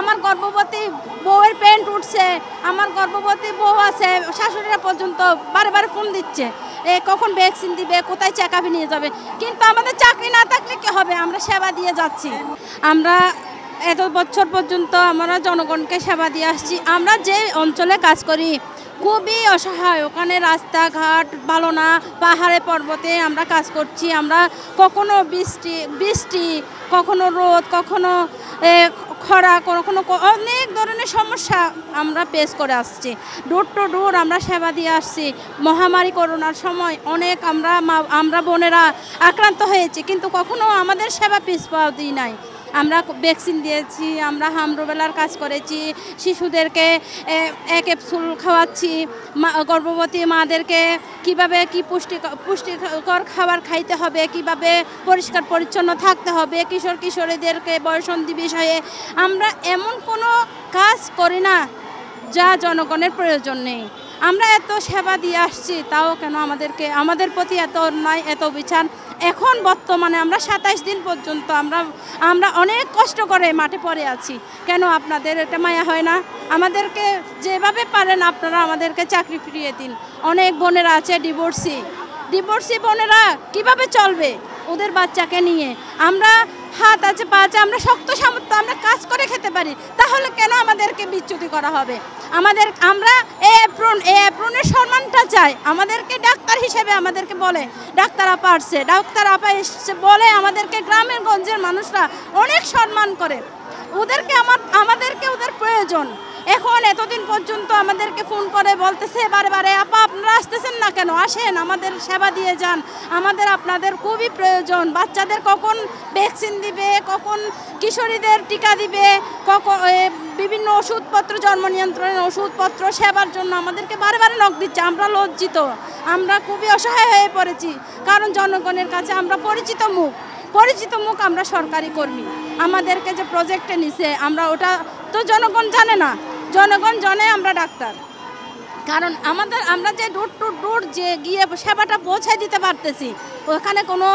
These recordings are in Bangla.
আমার গর্ভবতী বউয়ের পেন্ট উঠছে, আমার গর্ভবতী বউ আছে, শাশুড়িরা পর্যন্ত বারে বারে ফোন দিচ্ছে কখন ভ্যাকসিন দিবে, কোথায় চেক আপে নিয়ে যাবে। কিন্তু আমাদের চাকরি না থাকলে কি হবে, আমরা সেবা দিয়ে যাচ্ছি। আমরা এত বছর পর্যন্ত আমরা জনগণকে সেবা দিয়ে আসছি। আমরা যে অঞ্চলে কাজ করি খুবই অসহায়, ওখানে রাস্তাঘাট ভালো না, পাহাড়ে পর্বতে আমরা কাজ করছি। আমরা কখনো বৃষ্টি কখনো রোদ, কখনো খরা, কখনো অনেক ধরনের সমস্যা আমরা ফেস করে আসছি। ডোর টু ডোর আমরা সেবা দিয়ে আসছি। মহামারী করোনার সময় অনেক আমরা বোনেরা আক্রান্ত হয়েছি, কিন্তু কখনো আমাদের সেবা পিছপা দিই নাই। আমরা ভ্যাকসিন দিয়েছি, আমরা হামরুবেলার কাজ করেছি, শিশুদেরকে এক ক্যাপসুল খাওয়াচ্ছি, গর্ভবতী মাদেরকে কিভাবে কি পুষ্টিকর খাবার খাইতে হবে, কিভাবে পরিষ্কার পরিচ্ছন্ন থাকতে হবে, কিশোর কিশোরীদেরকে বয়সন্ধি বিষয়ে আমরা এমন কোনো কাজ করি না যা জনগণের প্রয়োজন নেই। আমরা এত সেবা দিয়ে আসছি, তাও কেন আমাদের প্রতি এত অন্যায়, এত বিচার। এখন বর্তমানে আমরা 27 দিন পর্যন্ত আমরা অনেক কষ্ট করে মাঠে পড়ে আছি। কেন আপনাদের এটা মায়া হয় না? আমাদেরকে যেভাবে পারেন আপনারা আমাদেরকে চাকরি ফিরিয়ে দিন। অনেক বোনেরা আছে ডিভোর্সি বোনেরা কিভাবে চলবে ওদের বাচ্চাকে নিয়ে? আমরা হাত আছে পা আছে, আমরা শক্ত সামর্থ্য, আমরা কাজ করে খেতে পারি, তাহলে কেন আমাদেরকে বিচ্যুতি করা হবে? আমরা এপ্রনের সম্মানটা চাই। আমাদেরকে ডাক্তার হিসেবে আমাদেরকে বলে ডাক্তার আপা আসছে, ডাক্তার আপা এসছে বলে আমাদেরকে গ্রামের গঞ্জের মানুষরা অনেক সম্মান করে। আমাদেরকে ওদের প্রয়োজন। এখন এতদিন পর্যন্ত আমাদেরকে ফোন করে বলতেছে বারে বারে, আপা আপনারা আসতেছেন না কেন, আসেন আমাদের সেবা দিয়ে যান, আপনাদের খুবই প্রয়োজন। বাচ্চাদের কখন ভ্যাকসিন দিবে, কখন কিশোরীদের টিকা দিবে, কখন বিভিন্ন ওষুধপত্র, জন্ম নিয়ন্ত্রণের ওষুধপত্র সেবার জন্য আমাদেরকে বারে বারে নক দিচ্ছে। আমরা লজ্জিত, আমরা খুবই অসহায় হয়ে পড়েছি, কারণ জনগণের কাছে আমরা পরিচিত মুখ। আমরা সরকারি কর্মী, আমাদেরকে যে প্রজেক্টে নিছে আমরা ওটা তো জনগণ জানে না, জনগণ জানে আমরা ডাক্তার। কারণ আমরা যে ডোর টু ডোর যে গিয়ে সেবাটা পৌঁছায় দিতে পারতেছি, ওখানে কোনো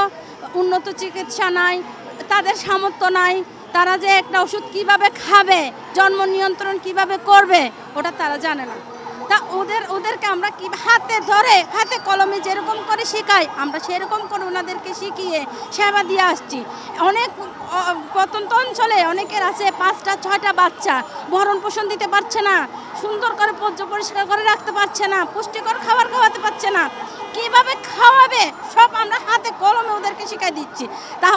উন্নত চিকিৎসা নাই, তাদের সামর্থ্য নাই। তারা যে একটা ওষুধ কিভাবে খাবে, জন্ম নিয়ন্ত্রণ কিভাবে করবে, ওটা তারা জানে না। তা ওদেরকে আমরা কি হাতে কলমে যেরকম করে শেখাই, আমরা সেরকম করে ওনাদেরকে শিখিয়ে সেবা দিয়ে আসছি। অনেক প্রত্যন্ত অঞ্চলে অনেকের আছে 5টা 6টা বাচ্চা, ভরণ পোষণ দিতে পারছে না, সুন্দর করে পরিষ্কার করে রাখতে পারছে না, পুষ্টিকর খাবার খাওয়াতে পারছে না, কিভাবে খাওয়াবে সব আমরা হাতে কলমে ওদেরকে শিখাই দিচ্ছি। তা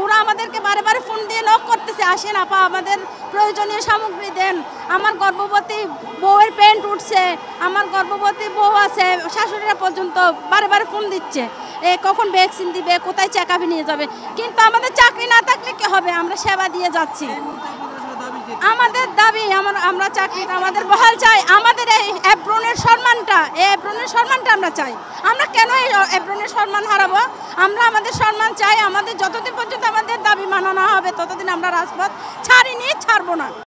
ওরা আমাদেরকে বারে বারে ফোন দিয়ে নক করতেছে, আসেন আপা আমাদের প্রয়োজনীয় সামগ্রী দেন, আমার গর্ভবতী বউয়ের পেন্ট উঠছে, আমার গর্ভবতী বউ আছে, শাশুড়িরা পর্যন্ত বারে বারে ফোন দিচ্ছে কখন ভ্যাকসিন দিবে, কোথায় চেক আপে নিয়ে যাবে। কিন্তু আমাদের চাকরি না থাকলে কি হবে, আমরা সেবা দিয়ে যাচ্ছি। আমাদের দাবি আমরা চাকরিটা আমাদের বহাল চাই। আমাদের এই এপ্রনের সম্মানটা আমরা চাই। আমরা কেন এই এপ্রনের সম্মান হারাবো? আমরা আমাদের সম্মান চাই। আমাদের যতদিন পর্যন্ত আমাদের দাবি মানা না হবে ততদিন আমরা রাজপথ ছাড়বো না।